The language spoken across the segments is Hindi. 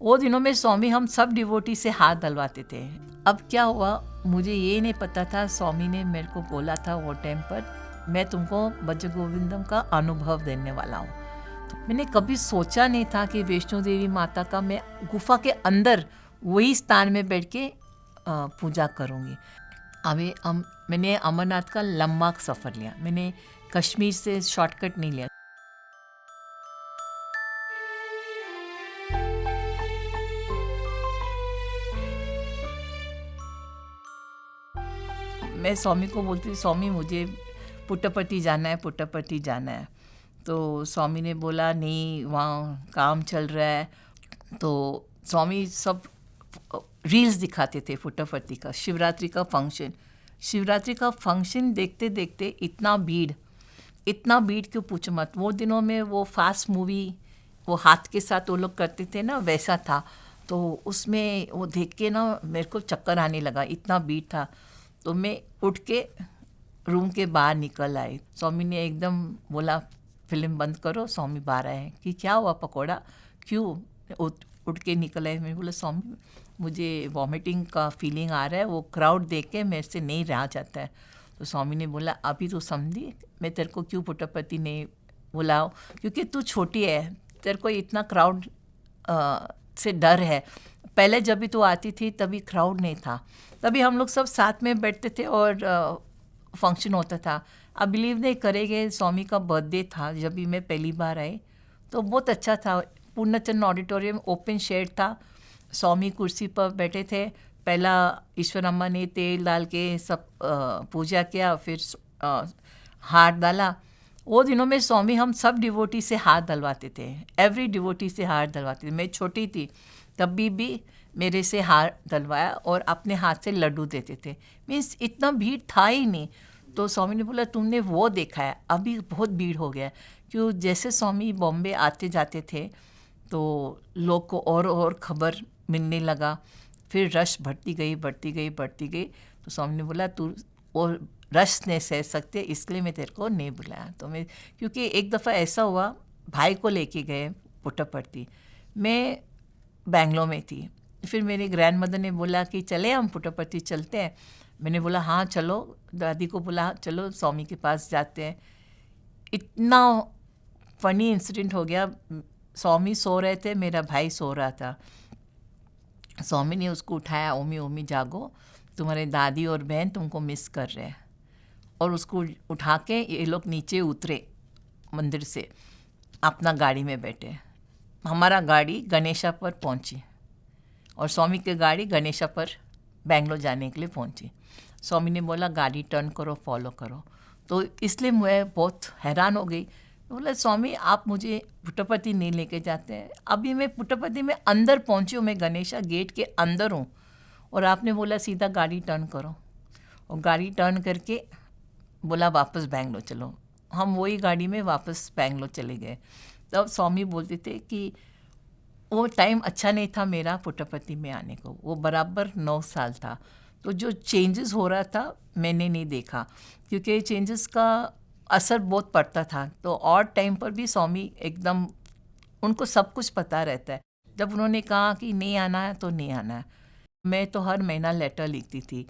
वो दिनों में स्वामी हम सब डिवोटी से हाथ धलवाते थे। अब क्या हुआ मुझे ये नहीं पता था, स्वामी ने मेरे को बोला था वो टाइम पर, मैं तुमको भज गोविंदम का अनुभव देने वाला हूँ। तो मैंने कभी सोचा नहीं था कि वैष्णो देवी माता का मैं गुफा के अंदर वही स्थान में बैठ के पूजा करूँगी। अभी मैंने अमरनाथ का लंबा सफ़र लिया, मैंने कश्मीर से शॉर्टकट नहीं लिया। मैं स्वामी को बोलती थी, स्वामी मुझे पुट्टपर्ती जाना है, पुट्टपर्ती जाना है। तो स्वामी ने बोला नहीं, वहाँ काम चल रहा है। तो स्वामी सब रील्स दिखाते थे पुट्टपर्ती का, शिवरात्रि का फंक्शन देखते देखते इतना भीड़ क्यों पूछो मत। वो दिनों में वो फास्ट मूवी वो हाथ के साथ वो लोग करते थे ना, वैसा था। तो उसमें वो देख के ना मेरे को चक्कर आने लगा, इतना भीड़ था। तो मैं उठ के रूम के बाहर निकल आई। स्वामी ने एकदम बोला फिल्म बंद करो, स्वामी बाहर आए कि क्या हुआ पकौड़ा, क्यों उठ के निकल आए। मैंने बोला स्वामी मुझे वॉमिटिंग का फीलिंग आ रहा है, वो क्राउड देख के मेरे से नहीं रहा जाता है। तो स्वामी ने बोला अभी तो समझी मैं तेरे को क्यों पुट्टपर्ती नहीं बुलाओ, क्योंकि तू छोटी है, तेरे को इतना क्राउड से डर है। पहले जब भी तू आती थी तभी क्राउड नहीं था, तभी हम लोग सब साथ में बैठते थे और फंक्शन होता था। आप बिलीव नहीं करेंगे, स्वामी का बर्थडे था जब भी मैं पहली बार आई, तो बहुत अच्छा था। पूर्णचंद ऑडिटोरियम ओपन शेड था, स्वामी कुर्सी पर बैठे थे। पहला ईश्वरम्मा ने तेल डाल के सब पूजा किया, फिर हाथ डाला। वो दिनों में स्वामी हम सब डिवोटी से हाथ डलवाते थे, एवरी डिवोटी से हाथ डलवाते थे। मैं छोटी थी तभी भी मेरे से हाथ डलवाया और अपने हाथ से लड्डू देते थे। मीन्स इतना भीड़ था ही नहीं। तो स्वामी ने बोला तुमने वो देखा है, अभी बहुत भीड़ हो गया। क्यों, जैसे स्वामी बॉम्बे आते जाते थे तो लोग को और खबर मिलने लगा, फिर रश बढ़ती गई। तो स्वामी ने बोला तू और रश नहीं सह सकते, इसलिए मैं तेरे को नहीं बुलाया। तो मैं, क्योंकि एक दफ़ा ऐसा हुआ, भाई को लेके गए पुट्टपर्ती, मैं बेंगलोर में थी। फिर मेरी ग्रैंड मदर ने बोला कि चले हम पुट्टपर्ती चलते हैं। मैंने बोला हाँ चलो, दादी को बोला चलो स्वामी के पास जाते हैं। इतना फनी इंसिडेंट हो गया, स्वामी सो रहे थे, मेरा भाई सो रहा था। स्वामी ने उसको उठाया, ओमी जागो, तुम्हारे दादी और बहन तुमको मिस कर रहे हैं। और उसको उठा के ये लोग नीचे उतरे मंदिर से, अपना गाड़ी में बैठे। हमारा गाड़ी गणेशा पर पहुंची और स्वामी की गाड़ी गणेशा पर बेंगलोर जाने के लिए पहुंची। स्वामी ने बोला गाड़ी टर्न करो, फॉलो करो। तो इसलिए मैं बहुत हैरान हो गई। बोला स्वामी आप मुझे पुट्टपर्ती नहीं लेके जाते हैं, अभी मैं पुट्टपर्ती में अंदर पहुंची हूँ, मैं गणेशा गेट के अंदर हूँ और आपने बोला सीधा गाड़ी टर्न करो। और गाड़ी टर्न करके बोला वापस बेंगलोर चलो। हम वही गाड़ी में वापस बेंगलोर चले गए। तब स्वामी बोलते थे कि वो टाइम अच्छा नहीं था मेरा पुट्टपर्ती में आने को, वो बराबर 9 साल था। तो जो चेंजेस हो रहा था मैंने नहीं देखा, क्योंकि चेंजेस का असर बहुत पड़ता था। तो और टाइम पर भी स्वामी एकदम, उनको सब कुछ पता रहता है। जब उन्होंने कहा कि नहीं आना है तो नहीं आना है। मैं तो हर महीना लेटर लिखती थी,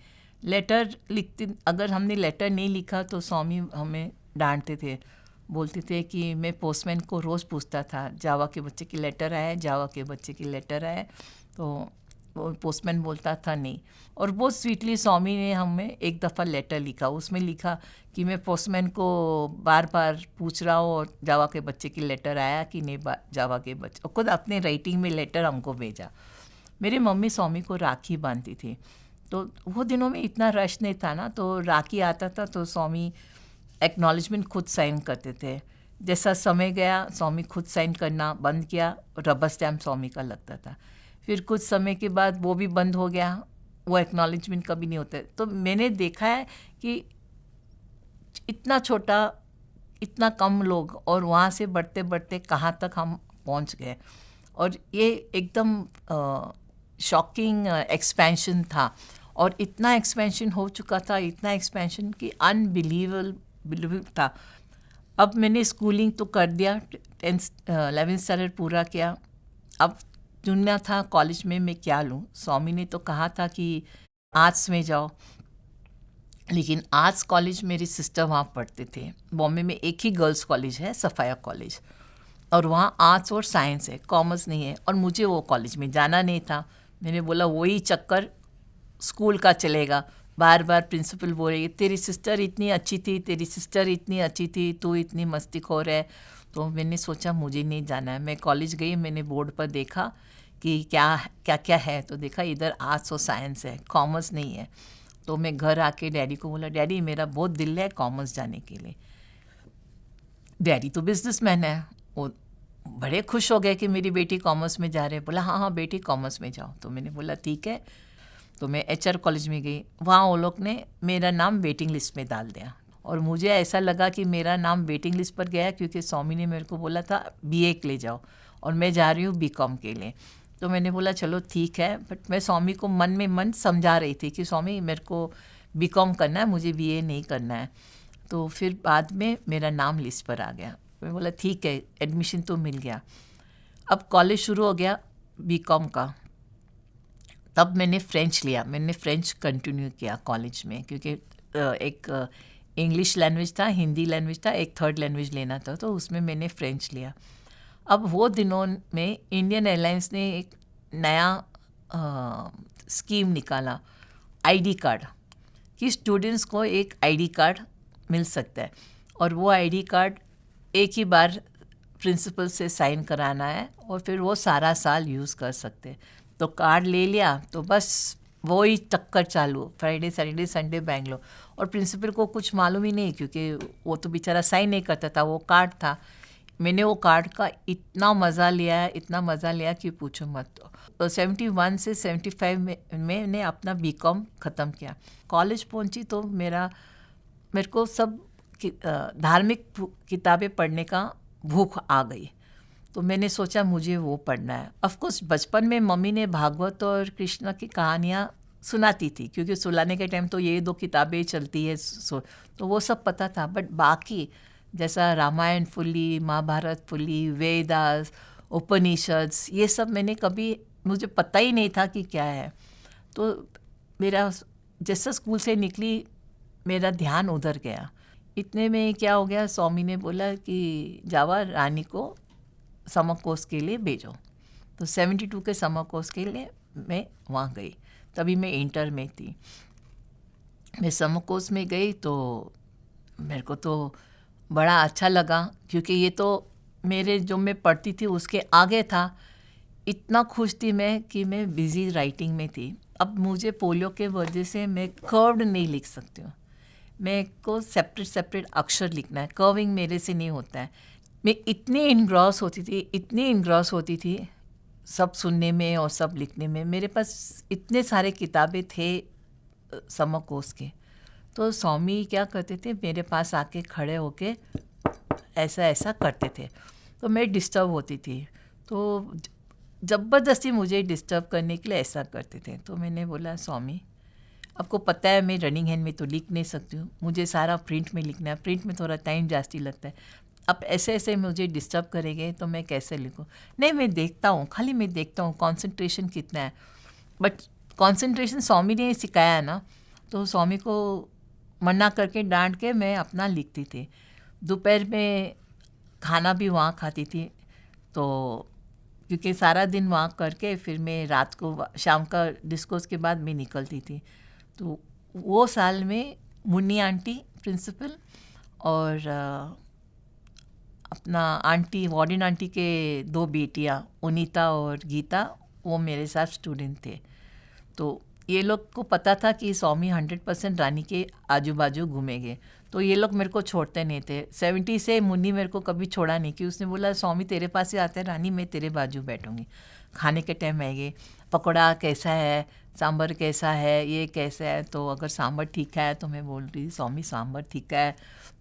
अगर हमने लेटर नहीं लिखा तो स्वामी हमें डांटते थे, बोलते थे कि मैं पोस्टमैन को रोज़ पूछता था जावा के बच्चे की लेटर आए, तो वो पोस्टमैन बोलता था नहीं। और बहुत स्वीटली स्वामी ने हमें एक दफ़ा लेटर लिखा, उसमें लिखा कि मैं पोस्टमैन को बार बार पूछ रहा हूँ और जावा के बच्चे की लेटर आया कि नहीं, जावा के बच्चे, और खुद अपने राइटिंग में लेटर हमको भेजा। मेरी मम्मी स्वामी को राखी बांधती थी, तो वो दिनों में इतना रश नहीं था ना, तो राखी आता था तो स्वामी एक्नॉलेजमेंट खुद साइन करते थे। जैसा समय गया स्वामी खुद साइन करना बंद किया, रबर स्टैम्प स्वामी का लगता था। फिर कुछ समय के बाद वो भी बंद हो गया, वो एक्नॉलेजमेंट कभी नहीं होता। तो मैंने देखा है कि इतना छोटा, इतना कम लोग, और वहाँ से बढ़ते बढ़ते कहाँ तक हम पहुँच गए। और ये एकदम शॉकिंग एक्सपेंशन था, और इतना एक्सपेंशन हो चुका था, इतना एक्सपेंशन कि अनबिलीवेबल था। अब मैंने स्कूलिंग तो कर दिया, 11th स्टैंडर्ड पूरा किया, अब चुनना था कॉलेज में मैं क्या लूँ। स्वामी ने तो कहा था कि आर्ट्स में जाओ, लेकिन आर्ट्स कॉलेज मेरी सिस्टर वहाँ पढ़ते थे। बॉम्बे में एक ही गर्ल्स कॉलेज है, सफ़ाया कॉलेज, और वहाँ आर्ट्स और साइंस है, कॉमर्स नहीं है, और मुझे वो कॉलेज में जाना नहीं था। मैंने बोला वही चक्कर स्कूल का चलेगा, बार बार प्रिंसिपल बोलेगी तेरी सिस्टर इतनी अच्छी थी, तेरी सिस्टर इतनी अच्छी थी, तू इतनी मस्तीखोर है। तो मैंने सोचा मुझे नहीं जाना है। मैं कॉलेज गई, मैंने बोर्ड पर देखा कि क्या क्या क्या है, तो देखा इधर आर्ट्स और साइंस है, कॉमर्स नहीं है। तो मैं घर आके डैडी को बोला, डैडी मेरा बहुत दिल है कॉमर्स जाने के लिए। डैडी तो बिजनेसमैन है, वो बड़े खुश हो गए कि मेरी बेटी कॉमर्स में जा रहे हैं। बोला हाँ हाँ बेटी कॉमर्स में जाओ। तो मैंने बोला ठीक है। तो मैं HR कॉलेज में गई, वहाँ वो लोग ने मेरा नाम वेटिंग लिस्ट में डाल दिया, और मुझे ऐसा लगा कि मेरा नाम वेटिंग लिस्ट पर गया क्योंकि स्वामी ने मेरे को बोला था BA के ले जाओ, और मैं जा रही हूँ BCom के लिए। तो मैंने बोला चलो ठीक है, बट मैं स्वामी को मन में मन समझा रही थी कि स्वामी मेरे को BCom करना है, मुझे BA नहीं करना है। तो फिर बाद में मेरा नाम लिस्ट पर आ गया। मैं बोला ठीक है, एडमिशन तो मिल गया। अब कॉलेज शुरू हो गया BCom का, तब मैंने फ़्रेंच लिया। मैंने फ़्रेंच कंटिन्यू किया कॉलेज में, क्योंकि एक इंग्लिश लैंग्वेज था, हिंदी लैंग्वेज था, एक थर्ड लैंग्वेज लेना था, तो उसमें मैंने फ़्रेंच लिया। अब वो दिनों में इंडियन एयरलाइंस ने एक नया स्कीम निकाला, ID कार्ड, कि स्टूडेंट्स को एक ID कार्ड मिल सकता है, और वो ID कार्ड एक ही बार प्रिंसिपल से साइन कराना है, और फिर वो सारा साल यूज़ कर सकते हैं। तो कार्ड ले लिया तो बस वो ही चक्कर चालू, फ्राइडे सैटरडे संडे बेंगलोर, और प्रिंसिपल को कुछ मालूम ही नहीं, क्योंकि वो तो बेचारा साइन नहीं करता था, वो कार्ड था। मैंने वो कार्ड का इतना मज़ा लिया है, इतना मज़ा लिया कि पूछो मत। तो 71 से 75 में मैंने अपना BCom ख़त्म किया। कॉलेज पहुंची तो मेरे को सब धार्मिक किताबें पढ़ने का भूख आ गई। तो मैंने सोचा मुझे वो पढ़ना है। ऑफ कोर्स बचपन में मम्मी ने भागवत और कृष्ण की कहानियाँ सुनाती थी, क्योंकि सुलाने के टाइम तो ये 2 किताबें चलती है, तो वो सब पता था। बट बाकी जैसा रामायण फुल्ली, महाभारत फुल्ली, वेदास, उपनिषद्स, ये सब मैंने कभी, मुझे पता ही नहीं था कि क्या है। तो मेरा जैसा स्कूल से निकली मेरा ध्यान उधर गया। इतने में क्या हो गया, स्वामी ने बोला कि जावा रानी को समर कोर्स के लिए भेजो। तो 72 के समर कोर्स के लिए मैं वहाँ गई। तभी मैं इंटर में थी। मैं समर कोर्स में गई तो मेरे को तो बड़ा अच्छा लगा, क्योंकि ये तो मेरे जो मैं पढ़ती थी उसके आगे था। इतना खुश थी मैं कि मैं बिजी राइटिंग में थी। अब मुझे पोलियो के वजह से मैं कर्व्ड नहीं लिख सकती हूँ। मेरे को सेपरेट अक्षर लिखना है, कर्विंग मेरे से नहीं होता है। मैं इतनी इनग्रॉस होती थी सब सुनने में और सब लिखने में। मेरे पास इतने सारे किताबें थे समर कोर्स के। तो स्वामी क्या करते थे, मेरे पास आके खड़े होके ऐसा ऐसा करते थे, तो मैं डिस्टर्ब होती थी। तो ज़बरदस्ती मुझे डिस्टर्ब करने के लिए ऐसा करते थे। तो मैंने बोला स्वामी, आपको पता है मैं रनिंग हैंड में तो लिख नहीं सकती हूँ, मुझे सारा प्रिंट में लिखना है, प्रिंट में थोड़ा टाइम जास्ती लगता है। अब ऐसे ऐसे मुझे डिस्टर्ब करेंगे तो मैं कैसे लिखूँ? नहीं, मैं देखता हूँ, खाली मैं देखता हूँ कंसंट्रेशन कितना है। बट कंसंट्रेशन स्वामी ने सिखाया है ना, तो स्वामी को मना करके डांट के मैं अपना लिखती थी। दोपहर में खाना भी वहाँ खाती थी, तो क्योंकि सारा दिन वहाँ करके फिर मैं रात को शाम का डिस्कोर्स के बाद मैं निकलती थी। तो वो साल में मुन्नी आंटी प्रिंसिपल और अपना आंटी वार्डन आंटी के 2 बेटियाँ उनीता और गीता, वो मेरे साथ स्टूडेंट थे। तो ये लोग को पता था कि स्वामी 100% रानी के आजू बाजू घूमेंगे, तो ये लोग मेरे को छोड़ते नहीं थे। 70 से मुन्नी मेरे को कभी छोड़ा नहीं, कि उसने बोला स्वामी तेरे पास ही आते हैं रानी, मैं तेरे बाजू बैठूंगी। खाने के टाइम आएंगे, पकौड़ा कैसा है, सांभर कैसा है, ये कैसा है। तो अगर सांभर ठीक है तो मैं बोल रही स्वामी सांभर ठीक है,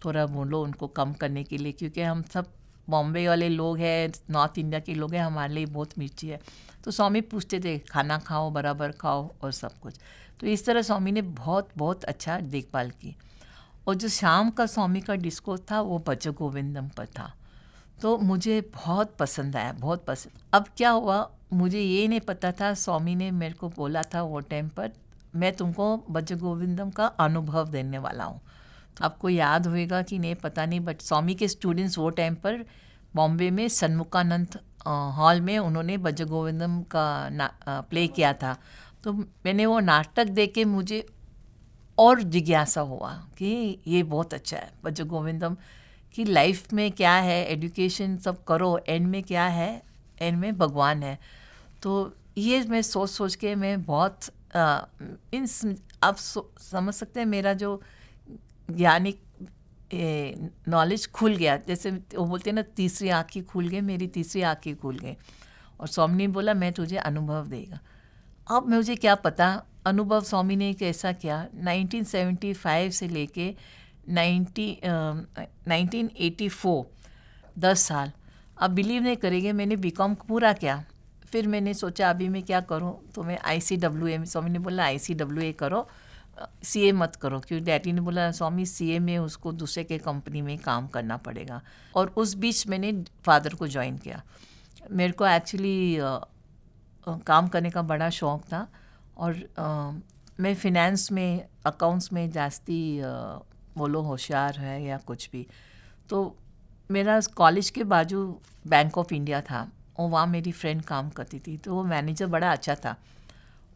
थोड़ा बोलो उनको कम करने के लिए, क्योंकि हम सब बॉम्बे वाले लोग हैं, नॉर्थ इंडिया के लोग हैं, हमारे लिए बहुत मिर्ची है। तो स्वामी पूछते थे खाना खाओ, बराबर खाओ और सब कुछ। तो इस तरह स्वामी ने बहुत बहुत अच्छा देखभाल की। और जो शाम का स्वामी का डिस्कोर्स था वो भज गोविंदम पर था। तो मुझे बहुत पसंद आया, बहुत पसंद। अब क्या हुआ, मुझे ये नहीं पता था, स्वामी ने मेरे को बोला था वो टाइम पर, मैं तुमको भज गोविंदम का अनुभव देने वाला हूँ। तो आपको याद होएगा कि नहीं पता नहीं, बट स्वामी के स्टूडेंट्स वो टाइम पर बॉम्बे में सन्मुखानंद हॉल में उन्होंने भज गोविंदम का प्ले किया था। तो मैंने वो नाटक देख के मुझे और जिज्ञासा हुआ कि ये बहुत अच्छा है भज गोविंदम कि लाइफ में क्या है, एजुकेशन सब करो, एंड में क्या है, एंड में भगवान है। तो ये मैं सोच सोच के मैं बहुत मीन्स आप समझ सकते हैं मेरा जो ज्ञानिक नॉलेज खुल गया, जैसे वो बोलते हैं ना तीसरी आँखें खुल गई, मेरी तीसरी आँखें खुल गई। और स्वामी ने बोला मैं तुझे अनुभव देगा। अब मुझे क्या पता अनुभव स्वामी ने कैसा किया। 1975 से लेके 1984 10 साल। अब बिलीव नहीं करेंगे, मैंने बीकॉम पूरा किया, फिर मैंने सोचा अभी मैं क्या करूं, तो मैं ICWA, स्वामी ने बोला ICWA करो, CA मत करो, क्योंकि डैडी ने बोला स्वामी CA में उसको दूसरे के कंपनी में काम करना पड़ेगा। और उस बीच मैंने फादर को ज्वाइन किया। मेरे को एक्चुअली काम करने का बड़ा शौक़ था, और मैं फिनेंस में, अकाउंट्स में जास्ती बोलो होशियार है या कुछ भी। तो मेरा कॉलेज के बाजू बैंक ऑफ इंडिया था, और वहाँ मेरी फ्रेंड काम करती थी। तो वो मैनेजर बड़ा अच्छा था,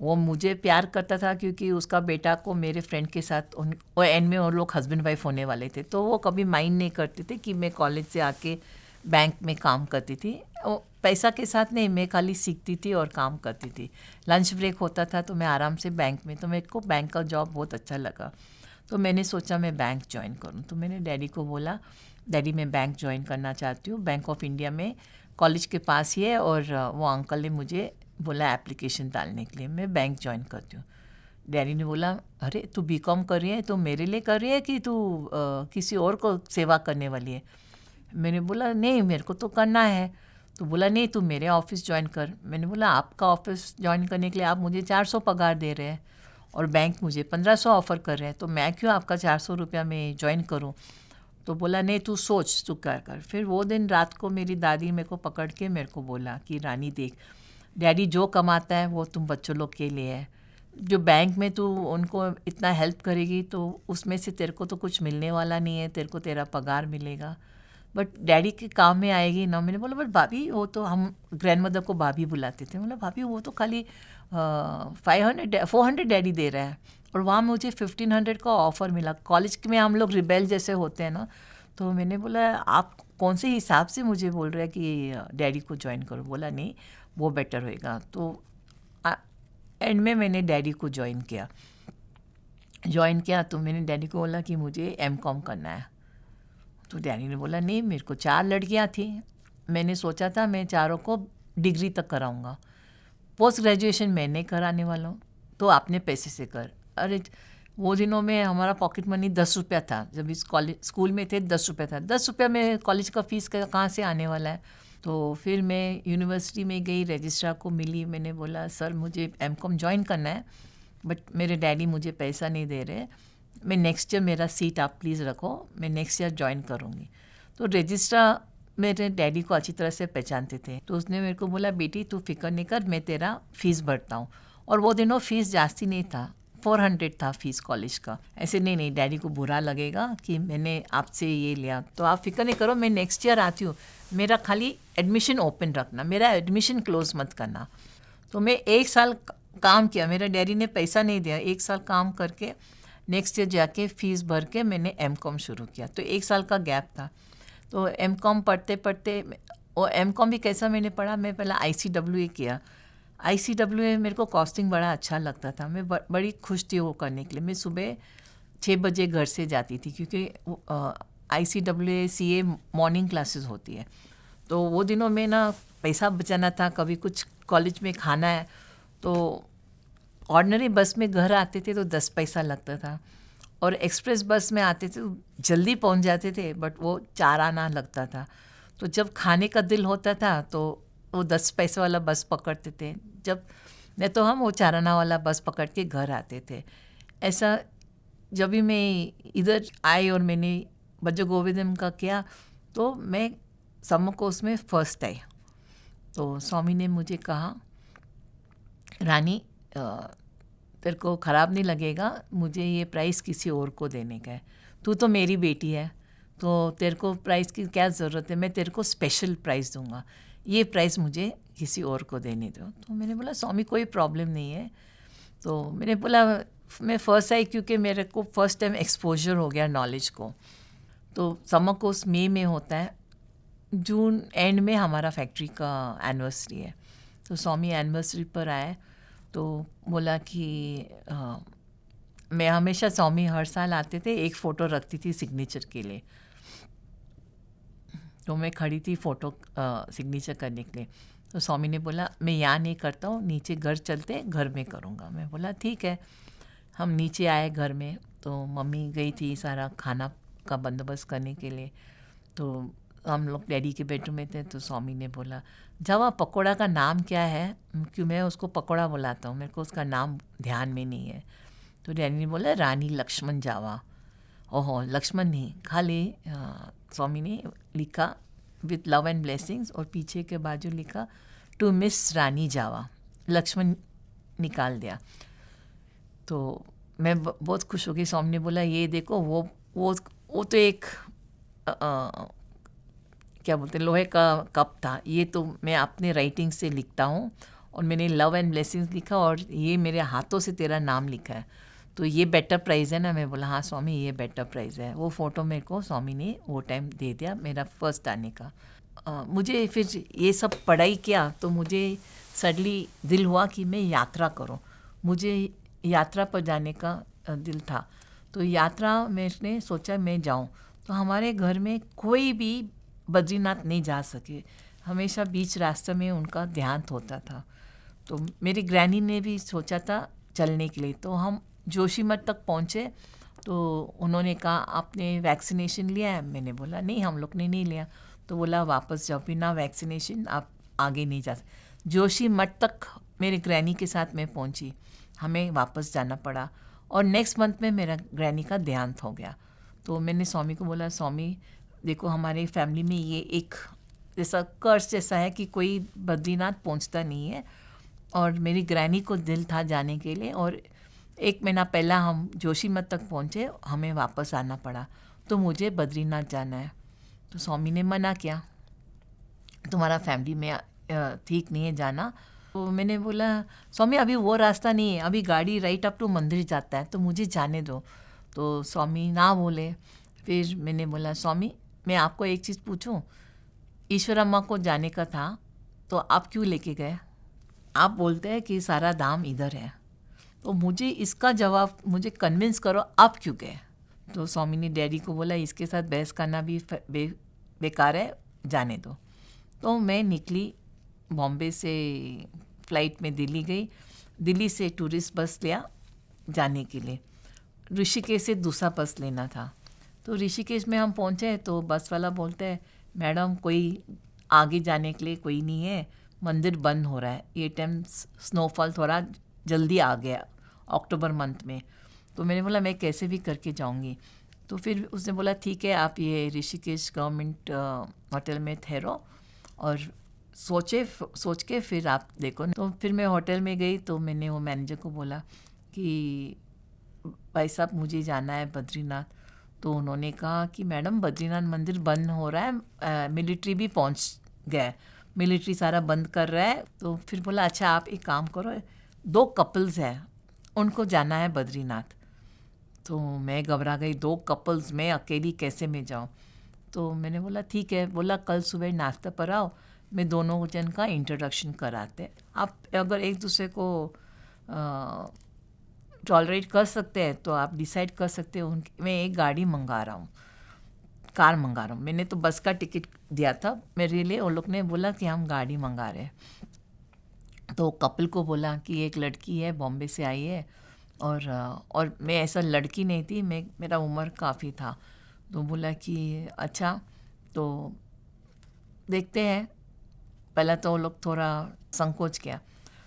वो मुझे प्यार करता था क्योंकि उसका बेटा को मेरे फ्रेंड के साथ वो एंड में वो लोग हस्बैंड वाइफ होने वाले थे। तो वो कभी माइंड नहीं करते थे कि मैं कॉलेज से आके बैंक में काम करती थी। वो पैसा के साथ नहीं, मैं खाली सीखती थी और काम करती थी। लंच ब्रेक होता था तो मैं आराम से बैंक में, तो मेरे को बैंक का जॉब बहुत अच्छा लगा। तो मैंने सोचा मैं बैंक ज्वाइन करूं। तो मैंने डैडी को बोला डैडी मैं बैंक ज्वाइन करना चाहती हूँ, बैंक ऑफ इंडिया में कॉलेज के पास ही है, और वो अंकल ने मुझे बोला एप्लीकेशन डालने के लिए, मैं बैंक ज्वाइन करती हूँ। डैडी ने बोला अरे तू बीकॉम कर रही है तो मेरे लिए कर रही है कि तू किसी और को सेवा करने वाली है। मैंने बोला नहीं मेरे को तो करना है। तो बोला नहीं तू मेरे ऑफिस ज्वाइन कर। मैंने बोला आपका ऑफिस ज्वाइन करने के लिए आप मुझे 400 पगार दे रहे हैं और बैंक मुझे 1500 ऑफ़र कर रहे हैं, तो मैं क्यों आपका 400 रुपया में ज्वाइन करूं। तो बोला नहीं तू सोच, तू कर। फिर वो दिन रात को मेरी दादी मेरे को पकड़ के मेरे को बोला कि रानी देख, डैडी जो कमाता है वो तुम बच्चों लोग के लिए है, जो बैंक में तू उनको इतना हेल्प करेगी तो उसमें से तेरे को तो कुछ मिलने वाला नहीं है, तेरे को तेरा पगार मिलेगा, बट डैडी के काम में आएगी ना। मैंने बोला बट भाभी वो तो, हम ग्रैंड मदर को भाभी बुलाते थे, बोला भाभी वो तो खाली 400 डैडी दे रहा है, और वहाँ मुझे 1500 का ऑफ़र मिला। कॉलेज में हम लोग रिबेल जैसे होते हैं ना। तो मैंने बोला आप कौन से हिसाब से मुझे बोल रहे हैं कि डैडी को ज्वाइन करो। बोला नहीं वो बेटर होएगा। तो एंड में मैंने डैडी को ज्वाइन किया। तो मैंने डैडी को बोला कि मुझे MCOM करना है। तो डैडी ने बोला नहीं, मेरे को 4 लड़कियां थी, मैंने सोचा था मैं चारों को डिग्री तक कराऊंगा, पोस्ट ग्रेजुएशन मैं नहीं कराने वाला हूँ, तो आपने पैसे से कर। अरे वो दिनों में हमारा पॉकेट मनी 10 रुपया था, जब इस स्कूल में थे 10 रुपया था। 10 रुपया में कॉलेज का फ़ीस कहाँ से आने वाला है। तो फिर मैं यूनिवर्सिटी में गई, रजिस्ट्रार को मिली, मैंने बोला सर मुझे MCOM ज्वाइन करना है, बट मेरे डैडी मुझे पैसा नहीं दे रहे, मैं नेक्स्ट ईयर मेरा सीट आप प्लीज़ रखो, मैं नेक्स्ट ईयर ज्वाइन करूँगी। तो रजिस्ट्रार मेरे डैडी को अच्छी तरह से पहचानते थे, तो उसने मेरे को बोला बेटी तू फिक्र नहीं कर, मैं तेरा फ़ीस भरता हूँ। और वो दिनों फ़ीस जास्ती नहीं था, 400 था फ़ीस कॉलेज का। ऐसे नहीं डैडी को बुरा लगेगा कि मैंने आपसे ये लिया, तो आप फिक्र नहीं करो, मैं नेक्स्ट ईयर आती हूँ, मेरा खाली एडमिशन ओपन रखना, मेरा एडमिशन क्लोज मत करना। तो मैं 1 साल काम किया, मेरा डैडी ने पैसा नहीं दिया, 1 साल काम करके नेक्स्ट ईयर जाके फ़ीस भर के मैंने MCOM शुरू किया। तो 1 साल का गैप था। तो MCOM पढ़ते पढ़ते, और MCOM भी कैसा मैंने पढ़ा, मैं पहला ICWA किया। ICWA मेरे को कॉस्टिंग बड़ा अच्छा लगता था, मैं बड़ी खुश थी वो करने के लिए। मैं सुबह 6 बजे घर से जाती थी, क्योंकि ICWA CA मॉर्निंग क्लासेस होती है। तो वो दिनों में ना पैसा बचाना था, कभी कुछ कॉलेज में खाना है, तो ऑर्डिनरी बस में घर आते थे तो 10 पैसा लगता था, और एक्सप्रेस बस में आते थे तो जल्दी पहुंच जाते थे, बट वो 4 आना लगता था। तो जब खाने का दिल होता था तो वो 10 पैसे वाला बस पकड़ते थे, जब नहीं तो हम वो 4 आना वाला बस पकड़ के घर आते थे। ऐसा जब भी मैं इधर आई और मैंने भज गोविंदम का किया, तो मैं समर कोर्स में फर्स्ट आई। तो स्वामी ने मुझे कहा, रानी तेरे को ख़राब नहीं लगेगा, मुझे ये प्राइज़ किसी और को देने का है, तू तो मेरी बेटी है, तो तेरे को प्राइज़ की क्या ज़रूरत है, मैं तेरे को स्पेशल प्राइज़ दूंगा, ये प्राइज़ मुझे किसी और को देने दो। तो मैंने बोला स्वामी कोई प्रॉब्लम नहीं है। तो मैंने बोला मैं फ़र्स्ट आई क्योंकि मेरे को फ़र्स्ट टाइम एक्सपोजर हो गया नॉलेज को। तो समर कोर्स मई में होता है, जून एंड में हमारा फैक्ट्री का एनिवर्सरी है। तो स्वामी एनिवर्सरी पर आए तो बोला कि मैं हमेशा, स्वामी हर साल आते थे, एक फ़ोटो रखती थी सिग्नेचर के लिए। तो मैं खड़ी थी फ़ोटो सिग्नेचर करने के लिए। तो स्वामी ने बोला मैं यहाँ नहीं करता हूँ, नीचे घर चलते, घर में करूँगा। मैं बोला ठीक है। हम नीचे आए घर में, तो मम्मी गई थी सारा खाना का बंदोबस्त करने के लिए। तो हम लोग डैडी के बेडरूम में थे। तो स्वामी ने बोला जावा पकौड़ा का नाम क्या है, क्यों मैं उसको पकौड़ा बुलाता हूँ, मेरे को उसका नाम ध्यान में नहीं है। तो डैडी ने बोला रानी लक्ष्मण जावा। ओहो लक्ष्मण नहीं, खाली स्वामी ने लिखा विथ लव एंड ब्लेसिंग्स और पीछे के बाजू लिखा टू मिस रानी जावा, लक्ष्मण निकाल दिया। तो मैं बहुत खुश हो गई। स्वामी ने बोला ये देखो वो तो एक क्या बोलते लोहे का कप था, ये तो मैं अपने राइटिंग से लिखता हूँ और मैंने लव एंड ब्लेसिंग्स लिखा और ये मेरे हाथों से तेरा नाम लिखा है, तो ये बेटर प्राइज़ है ना। मैं बोला हाँ स्वामी ये बेटर प्राइज़ है। वो फ़ोटो मेरे को स्वामी ने वो टाइम दे दिया मेरा फर्स्ट आने का। मुझे फिर ये सब पढ़ाई किया तो मुझे सडनली दिल हुआ कि मैं यात्रा करूं। मुझे यात्रा पर जाने का दिल था। तो यात्रा मैंने सोचा मैं जाऊं। तो हमारे घर में कोई भी बद्रीनाथ नहीं जा सके, हमेशा बीच रास्ते में उनका देहांत होता था। तो मेरी ग्रैनी ने भी सोचा था चलने के लिए। तो हम जोशीमठ तक पहुँचे तो उन्होंने कहा आपने वैक्सीनेशन लिया है। मैंने बोला नहीं हम लोग ने नहीं लिया। तो बोला वापस जाओ, बिना वैक्सीनेशन आप आगे नहीं जा सकते। जोशीमठ तक मेरे ग्रैनी के साथ मैं पहुंची, हमें वापस जाना पड़ा और नेक्स्ट मंथ में मेरा ग्रैनी का देहांत हो गया। तो मैंने स्वामी को बोला स्वामी देखो हमारे फैमिली में ये एक जैसा कर्स जैसा है कि कोई बद्रीनाथ पहुंचता नहीं है और मेरी ग्रैनी को दिल था जाने के लिए और 1 महीना पहला हम जोशीमठ तक पहुंचे, हमें वापस आना पड़ा, तो मुझे बद्रीनाथ जाना है। तो स्वामी ने मना किया, तुम्हारा फैमिली में ठीक नहीं है जाना। तो मैंने बोला स्वामी अभी वो रास्ता नहीं है, अभी गाड़ी राइट अप टू मंदिर जाता है, तो मुझे जाने दो। तो स्वामी ना बोले। फिर मैंने बोला स्वामी मैं आपको एक चीज़ पूछूं, ईश्वरम्मा को जाने का था तो आप क्यों लेके गए? आप बोलते हैं कि सारा धाम इधर है, तो मुझे इसका जवाब मुझे कन्विंस करो आप क्यों गए? तो स्वामी ने डैडी को बोला इसके साथ बहस करना भी बेकार है, जाने दो। तो मैं निकली, बॉम्बे से फ़्लाइट में दिल्ली गई, दिल्ली से टूरिस्ट बस लिया जाने के लिए। ऋषिकेश से दूसरा बस लेना था। तो ऋषिकेश में हम पहुँचे तो बस वाला बोलता है मैडम कोई आगे जाने के लिए कोई नहीं है, मंदिर बंद हो रहा है, ये टाइम स्नोफॉल थोड़ा जल्दी आ गया अक्टूबर मंथ में। तो मैंने बोला मैं कैसे भी करके जाऊंगी। तो फिर उसने बोला ठीक है आप ये ऋषिकेश गवर्नमेंट होटल में ठहरो और सोच के फिर आप देखो। तो फिर मैं होटल में गई तो मैंने वो मैनेजर को बोला कि भाई साहब मुझे जाना है बद्रीनाथ। तो उन्होंने कहा कि मैडम बद्रीनाथ मंदिर बंद हो रहा है, मिलिट्री भी पहुंच गया है, मिलिट्री सारा बंद कर रहा है। तो फिर बोला अच्छा आप एक काम करो, 2 कपल्स हैं उनको जाना है बद्रीनाथ। तो मैं घबरा गई, 2 कपल्स में अकेली कैसे मैं जाऊँ? तो मैंने बोला ठीक है। बोला कल सुबह नाश्ता पर आओ, मैं दोनों जन का इंट्रोडक्शन कराते, आप अगर एक दूसरे को टॉलरेट कर सकते हैं तो आप डिसाइड कर सकते हो। मैं एक गाड़ी मंगा रहा हूँ, कार मंगा रहा हूँ। मैंने तो बस का टिकट दिया था मेरे लिए, उन लोग ने बोला कि हम गाड़ी मंगा रहे हैं। तो कपल को बोला कि एक लड़की है बॉम्बे से आई है और मैं ऐसा लड़की नहीं थी, मेरा उम्र काफ़ी था। तो बोला कि अच्छा तो देखते हैं। पहला तो वो लोग थोड़ा संकोच किया।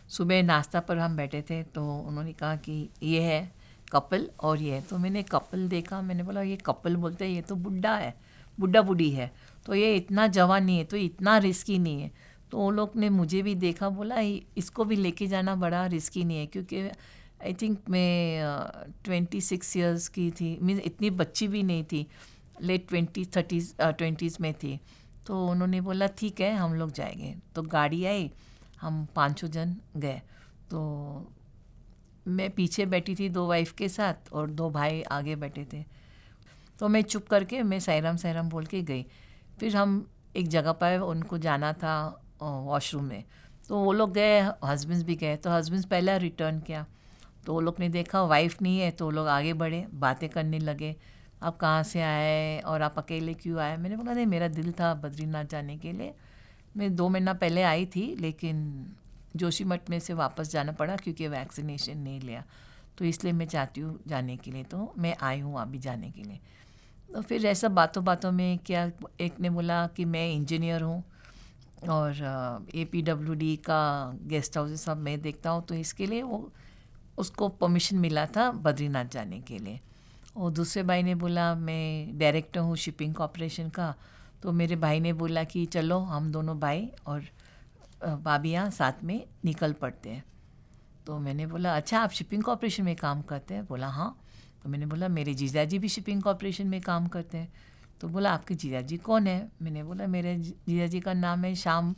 सुबह नाश्ता पर हम बैठे थे तो उन्होंने कहा कि ये है कपल और ये है। तो मैंने कपल देखा, मैंने बोला ये कपल बोलते हैं, ये तो बुढ़ा है, बुढ़ा बूढ़ी है। तो ये इतना जवान नहीं है, तो इतना रिस्की नहीं है। तो वो लोग ने मुझे भी देखा, बोला इसको भी लेके जाना बड़ा रिस्की नहीं है, क्योंकि आई थिंक मैं 26 ईयर्स की थी, मीन्स इतनी बच्ची भी नहीं थी, लेट 20s में थी। तो उन्होंने बोला ठीक है हम लोग जाएंगे। तो गाड़ी आई, हम 5 जन गए। तो मैं पीछे बैठी थी 2 वाइफ के साथ और 2 भाई आगे बैठे थे। तो मैं चुप करके मैं साईराम साईराम बोल के गई। फिर हम एक जगह पर उनको जाना था वॉशरूम में, तो वो लोग गए, हस्बैंड्स भी गए। तो हस्बैंड्स पहला रिटर्न किया, तो वो लोग ने देखा वाइफ नहीं है, तो वो लोग आगे बढ़े, बातें करने लगे, आप कहाँ से आए और आप अकेले क्यों आए। मैंने बोला नहीं, मेरा दिल था बद्रीनाथ जाने के लिए, मैं 2 महीना पहले आई थी, लेकिन जोशीमठ में से वापस जाना पड़ा क्योंकि वैक्सीनेशन नहीं लिया, तो इसलिए मैं चाहती हूँ जाने के लिए, तो मैं आई हूँ अभी जाने के लिए। तो फिर ऐसा बातों बातों में क्या, एक ने बोला कि मैं इंजीनियर हूँ और APWD का गेस्ट हाउस सब मैं देखता हूँ, तो इसके लिए वो उसको परमिशन मिला था बद्रीनाथ जाने के लिए। और दूसरे भाई ने बोला मैं डायरेक्टर हूँ शिपिंग कॉर्पोरेशन का, तो मेरे भाई ने बोला कि चलो हम दोनों भाई और भाभियाँ साथ में निकल पड़ते हैं। तो मैंने बोला अच्छा आप शिपिंग कॉर्पोरेशन में काम करते हैं? बोला हाँ। तो मैंने बोला मेरे जीजाजी भी शिपिंग कॉर्पोरेशन में काम करते हैं। तो बोला आपके जीजाजी कौन है? मैंने बोला मेरे जीजाजी का नाम है श्याम।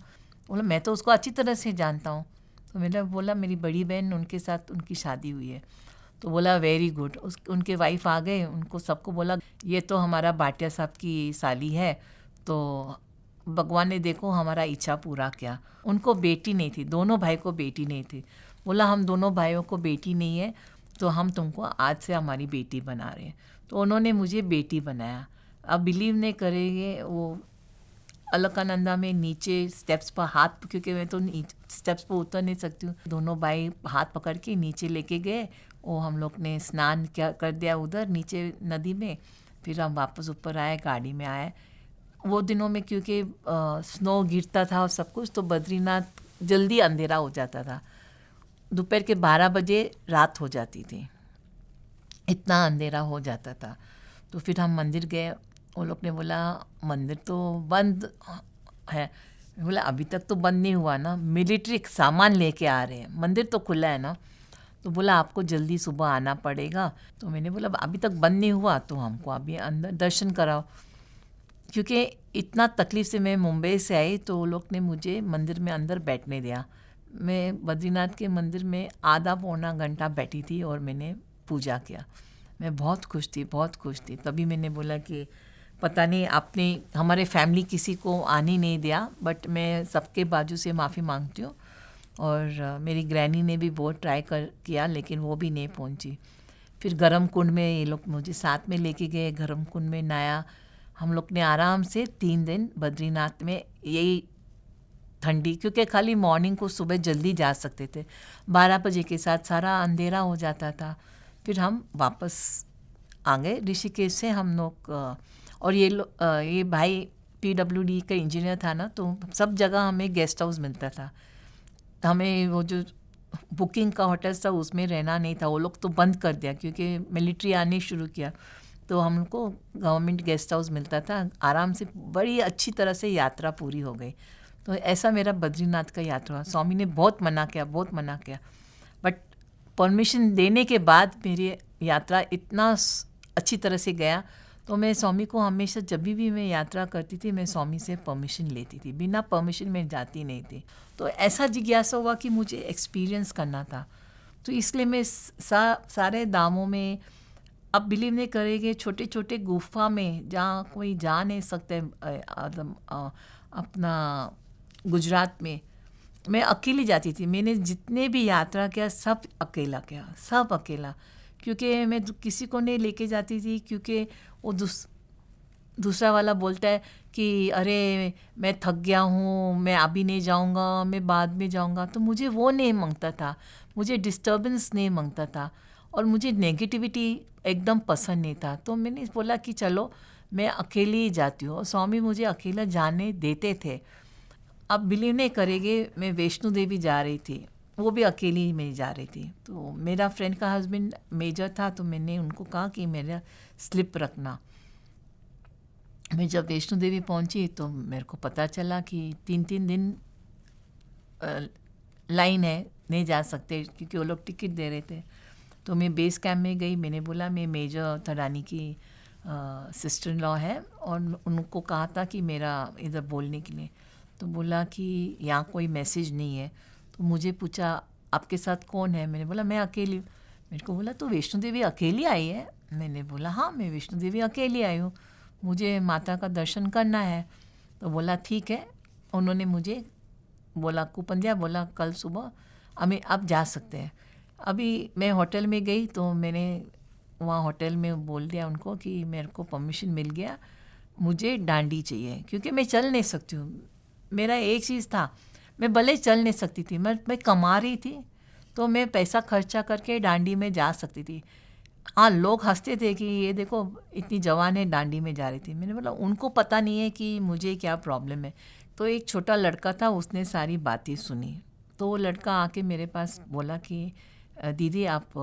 बोला मैं तो उसको अच्छी तरह से जानता हूँ। तो मैंने बोला मेरी बड़ी बहन, उनके साथ उनकी शादी हुई है। तो बोला वेरी गुड। उनके वाइफ आ गए, उनको सबको बोला ये तो हमारा भाटिया साहब की साली है, तो भगवान ने देखो हमारा इच्छा पूरा किया। उनको बेटी नहीं थी, दोनों भाई को बेटी नहीं थी। बोला हम दोनों भाइयों को बेटी नहीं है, तो हम तुमको आज से हमारी बेटी बना रहे हैं। तो उन्होंने मुझे बेटी बनाया। अब बिलीव नहीं करेंगे, वो अलकनंदा में नीचे स्टेप्स पर हाथ, क्योंकि मैं तो स्टेप्स पर उतर नहीं सकती हूँ, दोनों भाई हाथ पकड़ के नीचे लेके गए। वो हम लोग ने स्नान क्या कर दिया उधर नीचे नदी में, फिर हम वापस ऊपर आए, गाड़ी में आए। वो दिनों में क्योंकि स्नो गिरता था और सब कुछ, तो बद्रीनाथ जल्दी अंधेरा हो जाता था, दोपहर के 12 बजे रात हो जाती थी, इतना अंधेरा हो जाता था। तो फिर हम मंदिर गए, वो लोग ने बोला मंदिर तो बंद है। बोला अभी तक तो बंद नहीं हुआ ना, मिलिट्री सामान लेके आ रहे हैं, मंदिर तो खुला है ना। तो बोला आपको जल्दी सुबह आना पड़ेगा। तो मैंने बोला अभी तक बंद नहीं हुआ तो हमको अभी अंदर दर्शन कराओ, क्योंकि इतना तकलीफ़ से मैं मुंबई से आई, तो वो लोग ने मुझे मंदिर में अंदर बैठने दिया। मैं बद्रीनाथ के मंदिर में आधा पौना घंटा बैठी थी और मैंने पूजा किया। मैं बहुत खुश थी, बहुत खुश थी। तभी मैंने बोला कि पता नहीं आपने हमारे फैमिली किसी को आने नहीं दिया, बट मैं सबके बाजू से माफ़ी मांगती हूँ। और मेरी ग्रैनी ने भी बहुत ट्राई किया, लेकिन वो भी नहीं पहुँची। फिर गरम कुंड में ये लोग मुझे साथ में लेके गए, गरम कुंड में नहाया। हम लोग ने आराम से 3 दिन बद्रीनाथ में, यही ठंडी, क्योंकि खाली मॉर्निंग को सुबह जल्दी जा सकते थे, 12 बजे के साथ सारा अंधेरा हो जाता था। फिर हम वापस आ गए ऋषिकेश से हम लोग। और ये भाई PWD का इंजीनियर था ना, तो सब जगह हमें गेस्ट हाउस मिलता था। तो हमें वो जो बुकिंग का होटल था उसमें रहना नहीं था, वो लोग तो बंद कर दिया क्योंकि मिलिट्री आने शुरू किया। तो हमको गवर्नमेंट गेस्ट हाउस मिलता था, आराम से बड़ी अच्छी तरह से यात्रा पूरी हो गई। तो ऐसा मेरा बद्रीनाथ का यात्रा। स्वामी ने बहुत मना किया, बहुत मना किया, बट परमिशन देने के बाद मेरी यात्रा इतना अच्छी तरह से गया। तो मैं स्वामी को हमेशा, जब भी मैं यात्रा करती थी, मैं स्वामी से परमिशन लेती थी, बिना परमिशन मैं जाती नहीं थी। तो ऐसा जिज्ञासा हुआ कि मुझे एक्सपीरियंस करना था, तो इसलिए मैं सारे धामों में, अब बिलीव नहीं करेंगे, छोटे छोटे गुफा में जहाँ कोई जा नहीं सकते, अपना गुजरात में मैं अकेली जाती थी। मैंने जितने भी यात्रा किया सब अकेला किया, सब अकेला, क्योंकि मैं किसी को नहीं लेके जाती थी, क्योंकि वो दूसरा वाला बोलता है कि अरे मैं थक गया हूँ, मैं अभी नहीं जाऊँगा, मैं बाद में जाऊँगा। तो मुझे वो नहीं मांगता था, मुझे डिस्टर्बेंस नहीं मांगता था, और मुझे नेगेटिविटी एकदम पसंद नहीं था। तो मैंने बोला कि चलो मैं अकेली ही जाती हूँ, और स्वामी मुझे अकेला जाने देते थे। अब बिलीव नहीं करेंगे, मैं वैष्णो देवी जा रही थी, वो भी अकेली ही मैं जा रही थी। तो मेरा फ्रेंड का हस्बैंड मेजर था, तो मैंने उनको कहा कि मेरा स्लिप रखना। मैं जब वैष्णो देवी पहुंची तो मेरे को पता चला कि 3-3 दिन लाइन है, नहीं जा सकते क्योंकि वो लोग टिकट दे रहे थे। तो मैं बेस कैंप में गई, मैंने बोला मैं मेजर थडानी की सिस्टर इन लॉ है और उनको कहा था कि मेरा इधर बोलने के लिए। तो बोला कि यहाँ कोई मैसेज नहीं है। तो मुझे पूछा आपके साथ कौन है, मैंने बोला मैं अकेली हूँ। मेरे को बोला तो वैष्णो देवी अकेली आई है, मैंने बोला हाँ मैं वैष्णो देवी अकेली आई हूँ, मुझे माता का दर्शन करना है। तो बोला ठीक है, उन्होंने मुझे बोला कूपन दिया, बोला कल सुबह हमें आप जा सकते हैं। अभी मैं होटल में गई तो मैंने वहाँ होटल में बोल दिया उनको कि मेरे को परमिशन मिल गया, मुझे डांडी चाहिए क्योंकि मैं चल नहीं सकती हूँ। मेरा एक चीज़ था, मैं भले चल नहीं सकती थी, मैं कमा रही थी तो मैं पैसा खर्चा करके डांडी में जा सकती थी। हाँ, लोग हंसते थे कि ये देखो इतनी जवान है डांडी में जा रही थी। मैंने बोला उनको पता नहीं है कि मुझे क्या प्रॉब्लम है। तो एक छोटा लड़का था, उसने सारी बातें सुनी। तो वो लड़का आके मेरे पास बोला कि दीदी आप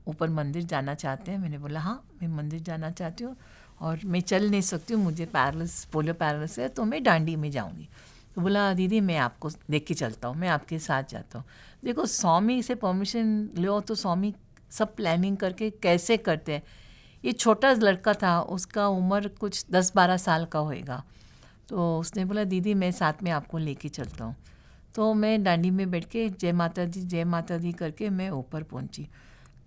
ऊपर मंदिर जाना चाहते हैं? मैंने बोला हाँ मैं मंदिर जाना चाहती हूँ और मैं चल नहीं सकती हूँ, मुझे पोलियो पैरालिसिस है, तो मैं डांडी में जाऊँगी। तो बोला दीदी मैं आपको देख के चलता हूँ, मैं आपके साथ जाता हूँ। देखो स्वामी से परमिशन लो तो स्वामी सब प्लानिंग करके कैसे करते हैं। ये छोटा लड़का था, उसका उम्र कुछ 10-12 साल का होएगा। तो उसने बोला दीदी मैं साथ में आपको लेके चलता हूँ। तो मैं डांडी में बैठ के जय माता दी करके मैं ऊपर पहुँची।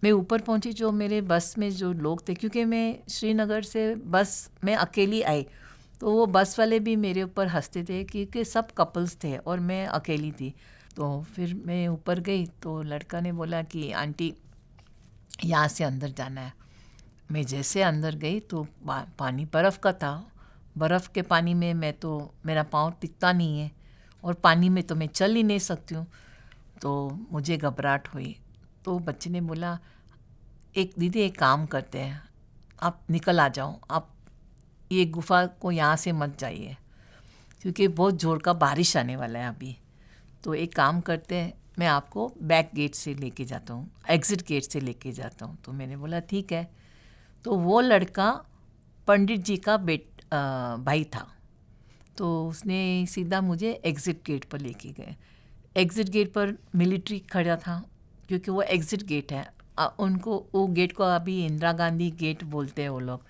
मैं ऊपर पहुँची, जो मेरे बस में जो लोग थे, क्योंकि मैं श्रीनगर से बस में अकेली आई, तो वो बस वाले भी मेरे ऊपर हंसते थे क्योंकि सब कपल्स थे और मैं अकेली थी। तो फिर मैं ऊपर गई तो लड़का ने बोला कि आंटी यहाँ से अंदर जाना है। मैं जैसे अंदर गई तो पानी बर्फ़ का था। बर्फ़ के पानी में मैं तो, मेरा पाँव टिकता नहीं है और पानी में तो मैं चल ही नहीं सकती हूँ। तो मुझे घबराहट हुई। तो बच्चे ने बोला एक दीदी एक काम करते हैं, आप निकल आ जाओ, आप ये गुफ़ा को यहाँ से मत जाइए क्योंकि बहुत ज़ोर का बारिश आने वाला है अभी। तो एक काम करते हैं, मैं आपको बैक गेट से लेके जाता हूँ, एग्ज़िट गेट से लेके जाता हूँ। तो मैंने बोला ठीक है। तो वो लड़का पंडित जी का भाई था, तो उसने सीधा मुझे एग्ज़िट गेट पर लेके गए। एग्ज़िट गेट पर मिलिट्री खड़ा था क्योंकि वो एग्ज़िट गेट है। उनको वो गेट को अभी इंदिरा गांधी गेट बोलते हैं वो लोग।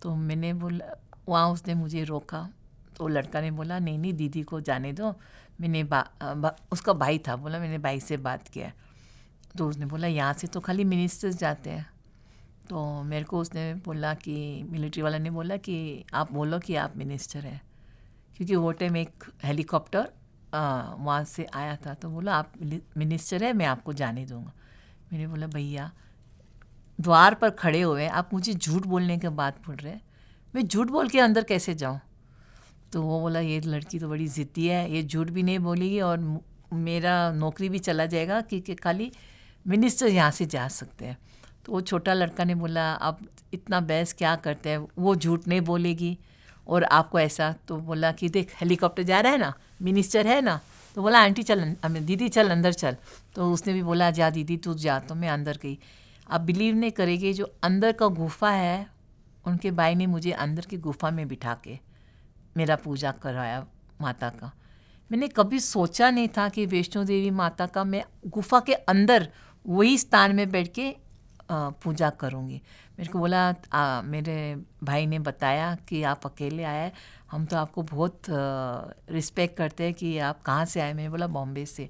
तो मैंने बोला, वहाँ उसने मुझे रोका। तो लड़का ने बोला नहीं नहीं दीदी को जाने दो। मैंने उसका भाई था, बोला मैंने भाई से बात किया। तो उसने बोला यहाँ से तो खाली मिनिस्टर्स जाते हैं। तो मेरे को उसने बोला कि मिलिट्री वाला ने बोला कि आप बोलो कि आप मिनिस्टर हैं, क्योंकि वो टाइम एक हेलीकॉप्टर वहाँ से आया था। तो बोला आप मिनिस्टर है, मैं आपको जाने दूँगा। मैंने बोला भैया द्वार पर खड़े हुए आप मुझे झूठ बोलने के बात बोल रहे हैं, मैं झूठ बोल के अंदर कैसे जाऊँ? तो वो बोला ये लड़की तो बड़ी ज़िद्दी है, ये झूठ भी नहीं बोलेगी और मेरा नौकरी भी चला जाएगा क्योंकि खाली मिनिस्टर यहाँ से जा सकते हैं। तो वो छोटा लड़का ने बोला आप इतना बहस क्या करते हैं, वो झूठ नहीं बोलेगी और आपको ऐसा। तो बोला कि देख हेलीकॉप्टर जा रहा है ना, मिनिस्टर है ना। तो बोला आंटी चल, दीदी चल अंदर चल। तो उसने भी बोला जा दीदी तू जा। तो मैं अंदर गई। आप बिलीव नहीं करेंगे, जो अंदर का गुफा है, उनके भाई ने मुझे अंदर की गुफा में बिठा के मेरा पूजा करवाया माता का। मैंने कभी सोचा नहीं था कि वैष्णो देवी माता का मैं गुफा के अंदर वही स्थान में बैठ के पूजा करूँगी। मेरे को बोला मेरे भाई ने बताया कि आप अकेले आए, हम तो आपको बहुत रिस्पेक्ट करते हैं कि आप कहाँ से आए। मैंने बोला बॉम्बे से।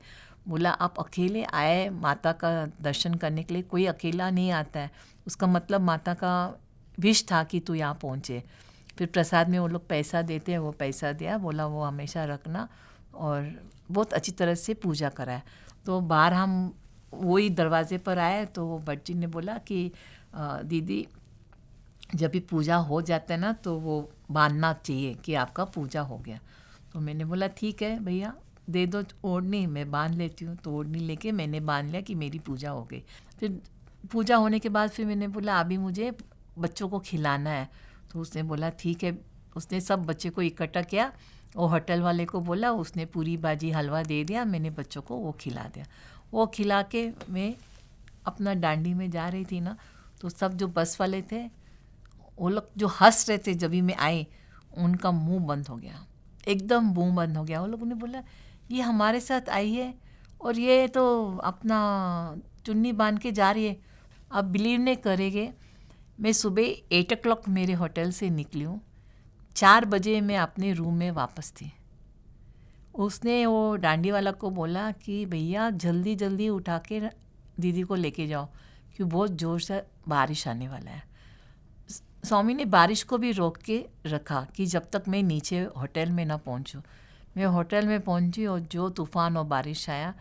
बोला आप अकेले आए माता का दर्शन करने के लिए, कोई अकेला नहीं आता है, उसका मतलब माता का विश था कि तू यहाँ पहुँचे। फिर प्रसाद में वो लोग पैसा देते हैं, वो पैसा दिया, बोला वो हमेशा रखना, और बहुत अच्छी तरह से पूजा कराया। तो बाहर हम वही दरवाजे पर आए तो वो बच्ची ने बोला कि दीदी जब भी पूजा हो जाता है ना तो वो बांधना चाहिए कि आपका पूजा हो गया। तो मैंने बोला ठीक है भैया दे दो ओढ़नी, मैं बांध लेती हूँ। तो ओढ़नी लेके मैंने बांध लिया कि मेरी पूजा हो गई। फिर पूजा होने के बाद फिर मैंने बोला अभी मुझे बच्चों को खिलाना है। तो उसने बोला ठीक है। उसने सब बच्चे को इकट्ठा किया, वो होटल वाले को बोला, उसने पूरी भाजी हलवा दे दिया, मैंने बच्चों को वो खिला दिया। वो खिला के मैं अपना डांडी में जा रही थी ना, तो सब जो बस वाले थे वो लोग जो हंस रहे थे जब भी मैं आई, उनका मुंह बंद हो गया, एकदम मुंह बंद हो गया। वो लोगों ने बोला ये हमारे साथ आई है और ये तो अपना चुन्नी बांध के जा रही है। आप बिलीव नहीं करेंगे, मैं सुबह 8 o'clock मेरे होटल से निकली हूँ, 4 बजे मैं अपने रूम में वापस थी। उसने वो डांडी वाला को बोला कि भैया जल्दी जल्दी उठा के दीदी को लेके जाओ क्योंकि बहुत ज़ोर से बारिश आने वाला है। स्वामी ने बारिश को भी रोक के रखा कि जब तक मैं नीचे होटल में ना पहुंचूं। मैं होटल में पहुंची और जो तूफ़ान और बारिश आया।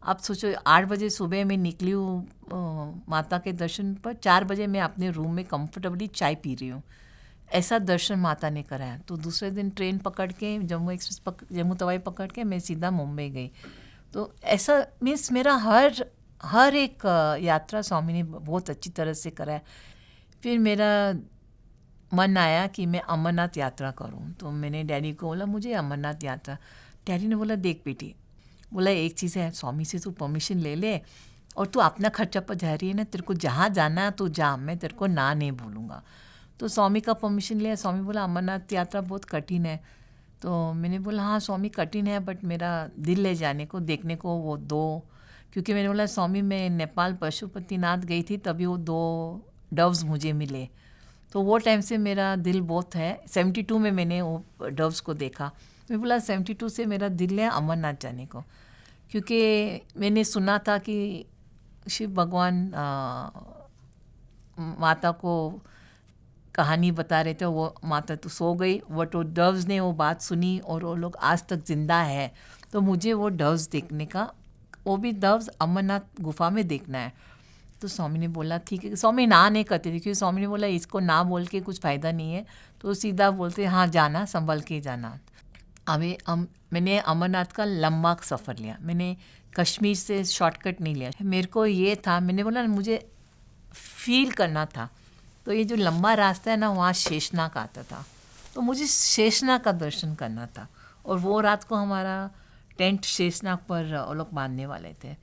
आप सोचो 8 बजे सुबह मैं निकली हूँ माता के दर्शन पर, 4 बजे मैं अपने रूम में कंफर्टेबली चाय पी रही हूँ। ऐसा दर्शन माता ने कराया। तो दूसरे दिन ट्रेन पकड़ के जम्मू तवाई पकड़ के मैं सीधा मुंबई गई। तो ऐसा मीन्स मेरा हर एक यात्रा स्वामी ने बहुत अच्छी तरह से कराया। फिर मेरा मन आया कि मैं अमरनाथ यात्रा करूं, तो मैंने डैडी को बोला मुझे अमरनाथ यात्रा। डैडी ने बोला देख बेटी, बोला एक चीज़ है, स्वामी से तू परमिशन ले ले और तू अपना खर्चा पर जा रही है ना, तेरे को जहाँ जाना है तो जा, मैं तेरे को ना नहीं बोलूँगा। तो स्वामी का परमिशन लिया। स्वामी बोला अमरनाथ यात्रा बहुत कठिन है। तो मैंने बोला हाँ स्वामी कठिन है, बट मेरा दिल है जाने को, देखने को वो दो, क्योंकि मैंने बोला स्वामी मैं नेपाल पशुपतिनाथ गई थी तभी वो 2 डव्स मुझे मिले। तो वो टाइम से मेरा दिल बहुत है। 72 में मैंने वो डव्स को देखा। मैं बोला 72 से मेरा दिल है अमरनाथ जाने को, क्योंकि मैंने सुना था कि शिव भगवान माता को कहानी बता रहे थे। वो माता तो सो गई, बट वो डव्स ने वो बात सुनी और वो लोग आज तक जिंदा है। तो मुझे वो डव्स देखने का, वो भी डव्स अमरनाथ गुफा में देखना है। तो स्वामी ने बोला ठीक है। स्वामी ना नहीं करते थे क्योंकि स्वामी ने बोला इसको ना बोल के कुछ फ़ायदा नहीं है, तो सीधा बोलते हाँ जाना, संभल के जाना। मैंने अमरनाथ का लंबा सफ़र लिया। मैंने कश्मीर से शॉर्टकट नहीं लिया। मेरे को ये था, मैंने बोला मुझे फील करना था। तो ये जो लंबा रास्ता है ना, वहाँ शेषनाग आता था, तो मुझे शेषनाग का दर्शन करना था। और वो रात को हमारा टेंट शेषनाग पर वो लोग बांधने वाले थे।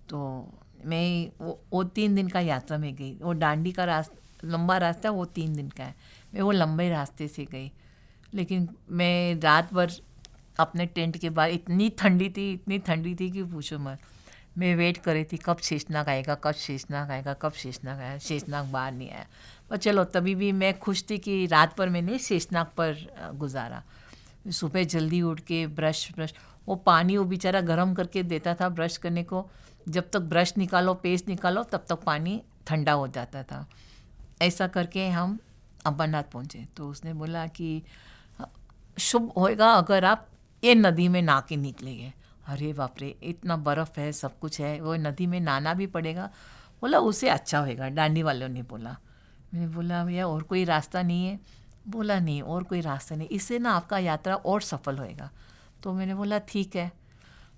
तो मैं वो 3 दिन का यात्रा में गई। वो डांडी का रास्ता, लंबा रास्ता वो 3 दिन का है। मैं वो लंबे रास्ते से गई, लेकिन मैं रात भर अपने टेंट के बाहर, इतनी ठंडी थी कि पूछो मत। मैं वेट कर रही थी कब शेषनाग आएगा, कब शेषनाग आएगा, कब शेषनाग आएगा। शेषनाग बाहर नहीं आया, पर चलो तभी भी मैं खुश थी कि रात पर मैंने शेषनाग पर गुजारा। सुबह जल्दी उठ के ब्रश वो पानी वो बेचारा गर्म करके देता था ब्रश करने को। जब तक ब्रश निकालो, पेस्ट निकालो, तब तक पानी ठंडा हो जाता था। ऐसा करके हम अमरनाथ पहुँचे। तो उसने बोला कि शुभ होएगा अगर आप ये नदी में नहा के निकलेंगे। अरे बाप रे, इतना बर्फ़ है, सब कुछ है, वो नदी में नहाना भी पड़ेगा। बोला उससे अच्छा होएगा, डांडी वालों ने बोला। मैंने बोला भैया और कोई रास्ता नहीं है? बोला नहीं और कोई रास्ता नहीं, इससे ना आपका यात्रा और सफल होएगा। तो मैंने बोला ठीक है।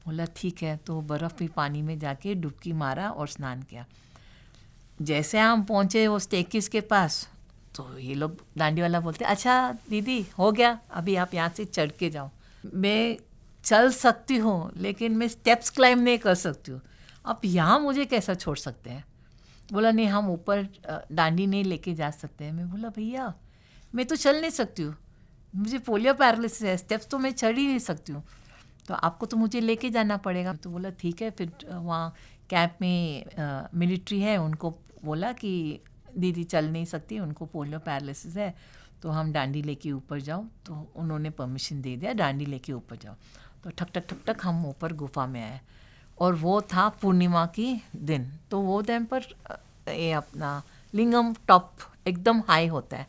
बोला ठीक है। तो बर्फ़ भी पानी में जाके डुबकी मारा और स्नान किया। जैसे हम पहुँचे वो स्टेकिस के पास, तो ये लोग डांडी वाला बोलते अच्छा दीदी हो गया, अभी आप यहाँ से चढ़ के जाओ। मैं चल सकती हूँ लेकिन मैं स्टेप्स क्लाइम नहीं कर सकती हूँ, आप यहाँ मुझे कैसा छोड़ सकते हैं? बोला नहीं हम ऊपर डांडी नहीं लेके जा सकते हैं। मैं बोला भैया मैं तो चल नहीं सकती हूँ, मुझे पोलियो पैरालिसिस है, स्टेप्स तो मैं चढ़ ही नहीं सकती हूँ, तो आपको तो मुझे लेके जाना पड़ेगा। तो बोला ठीक है। फिर वहाँ कैंप में मिलिट्री है, उनको बोला कि दीदी चल नहीं सकती, उनको पोलियो पैरालिसिस है, तो हम डांडी लेके ऊपर जाओ। तो उन्होंने परमिशन दे दिया, डांडी लेके ऊपर जाओ। तो ठक ठक ठक ठक हम ऊपर गुफा में आए और वो था पूर्णिमा की दिन। तो वो टाइम पर ये अपना लिंगम टॉप एकदम हाई होता है,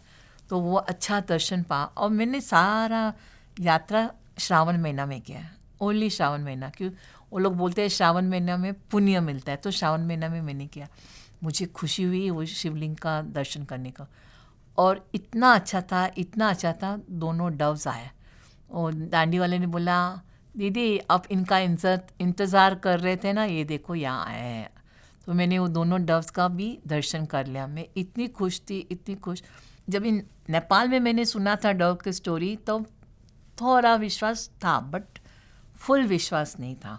तो वो अच्छा दर्शन पा। और मैंने सारा यात्रा श्रावण महीना में किया है, ओनली श्रावण महीना। क्यों वो लोग बोलते हैं श्रावण महीना में पुण्य मिलता है, तो श्रावण महीना में मैंने किया। मुझे खुशी हुई वो शिवलिंग का दर्शन करने का, और इतना अच्छा था, इतना अच्छा था। दोनों डव्स आए और डांडी वाले ने बोला दीदी आप इनका इंतज़ार कर रहे थे ना, ये देखो यहाँ आए हैं। तो मैंने वो दोनों डव्स का भी दर्शन कर लिया। मैं इतनी खुश थी, इतनी खुश। जब इन नेपाल में मैंने सुना था डव की स्टोरी, तो थोड़ा विश्वास था बट फुल विश्वास नहीं था।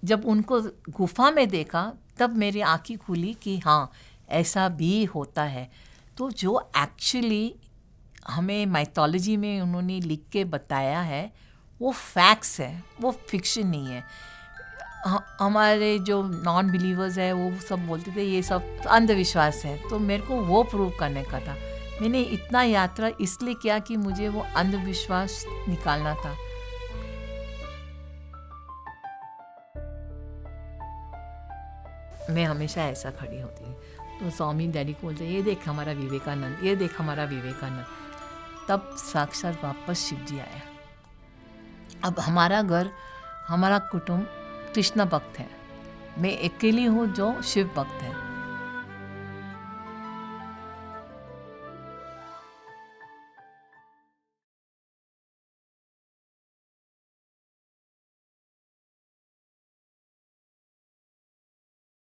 जब उनको गुफा में देखा तब मेरी आँखें खुली कि हाँ ऐसा भी होता है। तो जो एक्चुअली हमें माइथोलॉजी में उन्होंने लिख के बताया है वो फैक्ट्स है, वो फिक्शन नहीं है। हमारे जो नॉन बिलीवर्स है वो सब बोलते थे ये सब अंधविश्वास है, तो मेरे को वो प्रूव करने का था। मैंने इतना यात्रा इसलिए किया कि मुझे वो अंधविश्वास निकालना था। मैं हमेशा ऐसा खड़ी होती हूँ, तो स्वामी डैडी को बोलते ये देख हमारा विवेकानंद, ये देख हमारा विवेकानंद। तब साक्षात वापस शिव जी आया। अब हमारा घर, हमारा कुटुंब कृष्ण भक्त है, मैं अकेली हूँ जो शिव भक्त है।